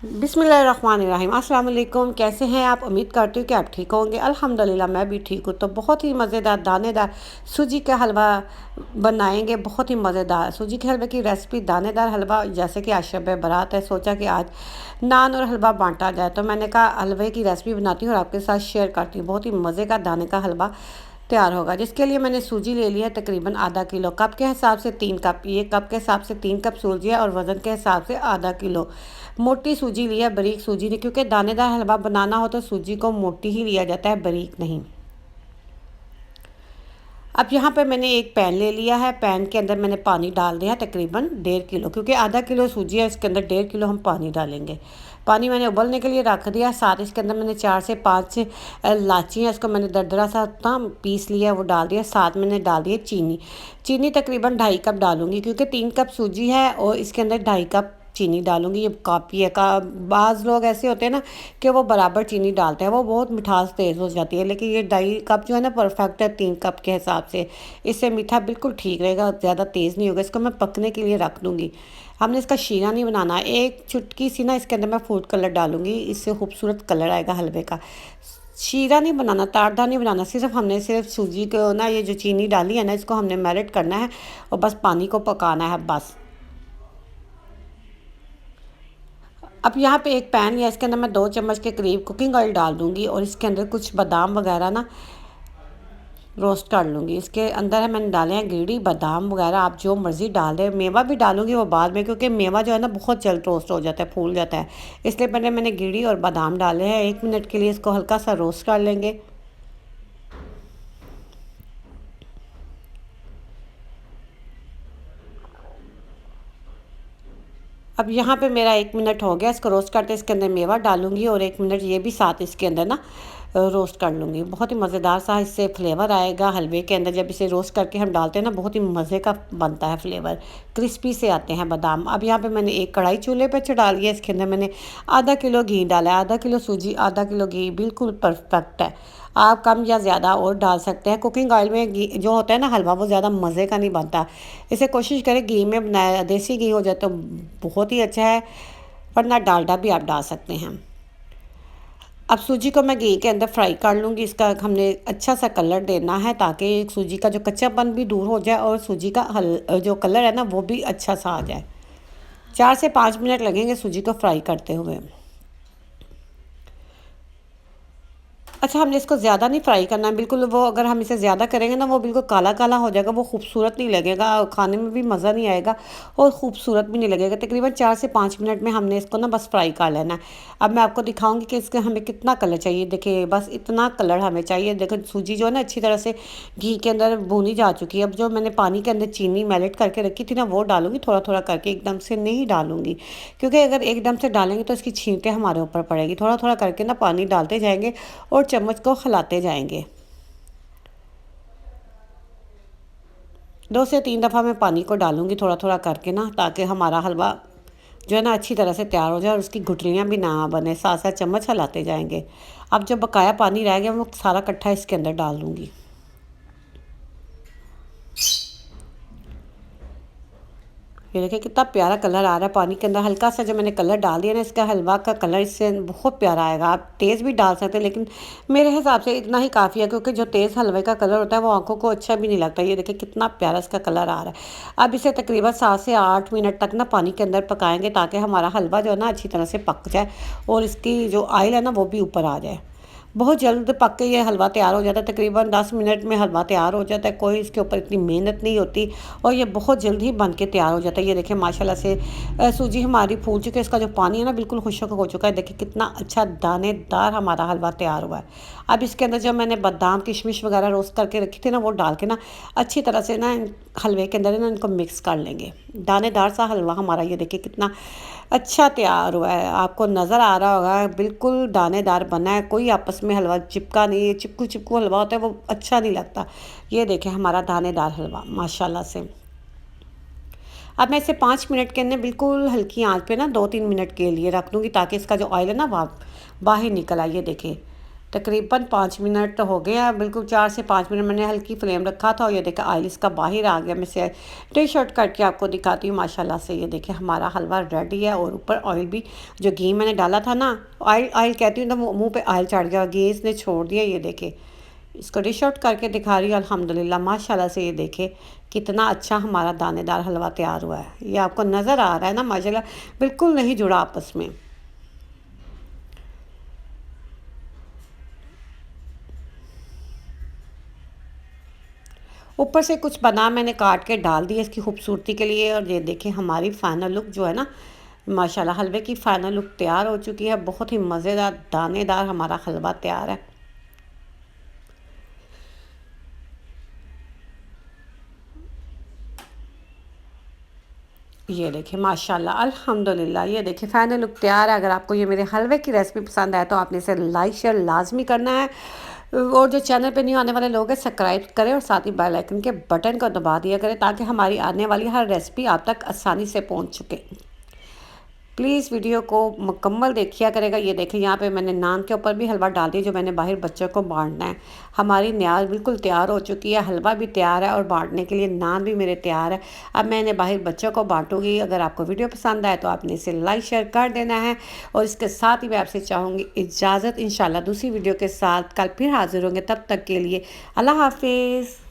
बिस्मिल्लाहिर्रहमानिर्रहीम। अस्सलाम वालेकुम। कैसे हैं आप? उम्मीद करती हूँ कि आप ठीक होंगे। अल्हम्दुलिल्लाह मैं भी ठीक हूँ। तो बहुत ही मज़ेदार दानेदार सूजी का हलवा बनाएंगे। बहुत ही मज़ेदार सूजी के हलवे की रेसिपी, दानेदार हलवा। जैसे कि आज शब बारात है, सोचा कि आज नान और हलवा बांटा जाए, तो मैंने कहा हलवे की रेसिपी बनाती हूँ और आपके साथ शेयर करती हूँ। बहुत ही मज़े का दाने का हलवा तैयार होगा, जिसके लिए मैंने सूजी ले लिया तकरीबन आधा किलो। कप के हिसाब से 3 कप, ये कप के हिसाब से 3 कप सूजी है और वज़न के हिसाब से आधा किलो मोटी सूजी लिया, बारीक सूजी नहीं, क्योंकि दानेदार हलवा बनाना हो तो सूजी को मोटी ही लिया जाता है, बारीक नहीं। अब यहाँ पे मैंने एक पैन ले लिया है। पैन के अंदर मैंने पानी डाल दिया तकरीबन 1.5 किलो, क्योंकि आधा किलो सूजी है, इसके अंदर 1.5 किलो हम पानी डालेंगे। पानी मैंने उबलने के लिए रख दिया। साथ इसके अंदर मैंने 4 से 5 इलायची है, इसको मैंने दरदरा सा था पीस लिया, वो डाल दिया। साथ मैंने डाल दिया चीनी। चीनी तकरीबन 2.5 कप डालूंगी, क्योंकि 3 कप सूजी है और इसके अंदर 2.5 कप चीनी डालूंगी। ये काफ़ी है का बाज़ लोग ऐसे होते हैं ना कि वो बराबर चीनी डालते हैं, वो बहुत मिठास तेज़ हो जाती है, लेकिन ये 2.5 कप जो है ना परफेक्ट है 3 कप के हिसाब से। इससे मीठा बिल्कुल ठीक रहेगा, ज़्यादा तेज़ नहीं होगा। इसको मैं पकने के लिए रख दूँगी। हमने इसका शीरा नहीं बनाना। एक चुटकी सी ना इसके अंदर मैं फूड कलर डालूंगी, इससे खूबसूरत कलर आएगा हलवे का। शीरा नहीं बनाना, तारदार नहीं बनाना। सिर्फ सूजी को ना, ये जो चीनी डाली है ना, इसको हमने मेल्ट करना है और बस पानी को पकाना है बस। अब यहाँ पे एक पैन या इसके अंदर मैं 2 चम्मच के करीब कुकिंग ऑयल डाल दूँगी और इसके अंदर कुछ बादाम वगैरह ना रोस्ट कर लूँगी। इसके अंदर है मैंने डाले हैं गिरी बादाम वगैरह, आप जो मर्ज़ी डाल दें। मेवा भी डालूँगी वो बाद में, क्योंकि मेवा जो है ना बहुत जल्द रोस्ट हो जाता है, फूल जाता है। इसलिए पहले मैंने गिरी और बादाम डाले हैं। 1 मिनट के लिए इसको हल्का सा रोस्ट कर लेंगे। अब यहाँ पे मेरा 1 मिनट हो गया इसको रोस्ट करते। इसके अंदर मेवा डालूंगी और 1 मिनट ये भी साथ इसके अंदर ना रोस्ट कर लूँगी। बहुत ही मज़ेदार सा इससे फ्लेवर आएगा हलवे के अंदर। जब इसे रोस्ट करके हम डालते हैं ना, बहुत ही मज़े का बनता है फ्लेवर, क्रिस्पी से आते हैं बादाम। अब यहाँ पे मैंने एक कढ़ाई चूल्हे पे चढ़ा लिया। इसके अंदर मैंने आधा किलो घी डाला है। आधा किलो सूजी, आधा किलो घी, बिल्कुल परफेक्ट है। आप कम या ज़्यादा और डाल सकते हैं। कुकिंग ऑयल में घी जो होता है ना हलवा, वो ज़्यादा मज़े का नहीं बनता। इसे कोशिश करें घी में बनाया, देसी घी हो जाए तो बहुत ही अच्छा है, वरना डालडा भी आप डाल सकते हैं। अब सूजी को मैं घी के अंदर फ्राई कर लूँगी। इसका हमने अच्छा सा कलर देना है, ताकि सूजी का जो कच्चापन भी दूर हो जाए और सूजी का जो कलर है ना वो भी अच्छा सा आ जाए। 4 से 5 मिनट लगेंगे सूजी को फ्राई करते हुए। अच्छा, हमने इसको ज़्यादा नहीं फ्राई करना है बिल्कुल। वो अगर हम इसे ज़्यादा करेंगे ना, वो बिल्कुल काला काला हो जाएगा, वो खूबसूरत नहीं लगेगा, खाने में भी मज़ा नहीं आएगा और खूबसूरत भी नहीं लगेगा। तकरीबन 4 से 5 मिनट में हमने इसको ना बस फ्राई कर लेना है। अब मैं आपको दिखाऊंगी कि इसका हमें कितना कलर चाहिए। देखिए बस इतना कलर हमें चाहिए। देखो सूजी जो है ना अच्छी तरह से घी के अंदर भूनी जा चुकी है। अब जो मैंने पानी के अंदर चीनी मेल्ट करके रखी थी ना, वो डालूंगी थोड़ा थोड़ा करके, एकदम से नहीं डालूंगी, क्योंकि अगर एकदम से डालेंगे तो इसकी छींटे हमारे ऊपर पड़ेगी। थोड़ा थोड़ा करके ना पानी डालते जाएंगे और चम्मच को खिलाते जाएंगे। 2 से 3 दफ़ा मैं पानी को डालूंगी थोड़ा थोड़ा करके ना, ताकि हमारा हलवा जो है ना अच्छी तरह से तैयार हो जाए और उसकी गुठलियाँ भी ना बने। साथ साथ चम्मच हिलाते जाएंगे। अब जो बकाया पानी रह गया वो सारा इकट्ठा इसके अंदर डाल दूँगी। ये देखिए कितना प्यारा कलर आ रहा है पानी के अंदर। हल्का सा जो मैंने कलर डाल दिया ना, इसका हलवा का कलर इससे बहुत प्यारा आएगा। आप तेज़ भी डाल सकते हैं, लेकिन मेरे हिसाब से इतना ही काफ़ी है, क्योंकि जो तेज़ हलवे का कलर होता है वो आंखों को अच्छा भी नहीं लगता। ये देखिए कितना प्यारा इसका कलर आ रहा है। अब इसे तकरीबन 7 से 8 मिनट तक ना पानी के अंदर पकाएंगे, ताकि हमारा हलवा जो है ना अच्छी तरह से पक जाए और इसकी जो ऑयल है ना वो भी ऊपर आ जाए। बहुत जल्द पक के ये हलवा तैयार हो जाता है। तकरीबन 10 मिनट में हलवा तैयार हो जाता है। कोई इसके ऊपर इतनी मेहनत नहीं होती और ये बहुत जल्द ही बन के तैयार हो जाता है। ये देखिए माशाल्लाह से सूजी हमारी फूल चुकी है। इसका जो पानी है ना बिल्कुल खुश्क हो चुका है। देखिए कितना अच्छा दानेदार हमारा हलवा तैयार हुआ है। अब इसके अंदर जो मैंने बादाम किशमिश वगैरह रोस्ट करके रखी थी ना, वो डाल के ना अच्छी तरह से ना हलवे के अंदर ना इनको मिक्स कर लेंगे। दानेदार सा हलवा हमारा ये देखिए कितना अच्छा तैयार हुआ है। आपको नज़र आ रहा होगा बिल्कुल दानेदार बना है, कोई आपस में हलवा चिपका नहीं है। चिपकू चिपकू हलवा होता है वो अच्छा नहीं लगता। ये देखें हमारा दानेदार हलवा माशाल्लाह से। अब मैं इसे 5 मिनट के अंदर बिल्कुल हल्की आंच पे ना 2-3 मिनट के लिए रख दूँगी, ताकि इसका जो ऑयल है ना बाहर निकल आए। ये देखिए तकरीबन 5 मिनट तो हो गए हैं, बिल्कुल 4 से 5 मिनट मैंने हल्की फ्लेम रखा था और ये देखिए ऑयल इसका बाहर आ गया। मैं से डिश आउट करके आपको दिखाती हूँ माशाल्लाह से। ये देखिए हमारा हलवा रेडी है और ऊपर ऑयल भी, जो घी मैंने डाला था ना, ऑयल ऑयल कहती हूँ तो मुँह पे ऑयल चढ़ गया, घी इसने छोड़ दिया। ये देखिए इसको डिश आउट करके दिखा रही हूँ अल्हम्दुलिल्लाह माशाल्लाह से। ये देखिए कितना अच्छा हमारा दानेदार हलवा तैयार हुआ है। ये आपको नज़र आ रहा है ना माशाल्लाह, बिल्कुल नहीं जुड़ा आपस में। ऊपर से कुछ बादाम मैंने काट के डाल दिए इसकी खूबसूरती के लिए। और ये देखें हमारी फाइनल लुक जो है ना, माशाल्लाह हलवे की फाइनल लुक तैयार हो चुकी है। बहुत ही मज़ेदार दानेदार हमारा हलवा तैयार है। ये देखिए माशाल्लाह अल्हम्दुलिल्लाह। ये देखिए फाइनल लुक तैयार है। अगर आपको ये मेरे हलवे की रेसिपी पसंद आए तो आपने इसे लाइक शेयर लाजमी करना है। और जो चैनल पे न्यू आने वाले लोग हैं सब्सक्राइब करें और साथ ही बेल आइकन के बटन को दबा दिया करें ताकि हमारी आने वाली हर रेसिपी आप तक आसानी से पहुंच चुके। प्लीज़ वीडियो को मुकम्मल देखिया करेगा। ये देखें यहाँ पे मैंने नान के ऊपर भी हलवा डाल दिया जो मैंने बाहर बच्चों को बांटना है। हमारी न्याज बिल्कुल तैयार हो चुकी है, हलवा भी तैयार है और बांटने के लिए नान भी मेरे तैयार है। अब मैं इन्हें बाहर बच्चों को बांटूंगी। अगर आपको वीडियो पसंद आए तो आपने इसे लाइक शेयर कर देना है। और इसके साथ ही मैं आपसे चाहूँगी इजाज़त, इंशाल्लाह दूसरी वीडियो के साथ कल फिर हाजिर होंगे। तब तक के लिए अल्लाह हाफिज़।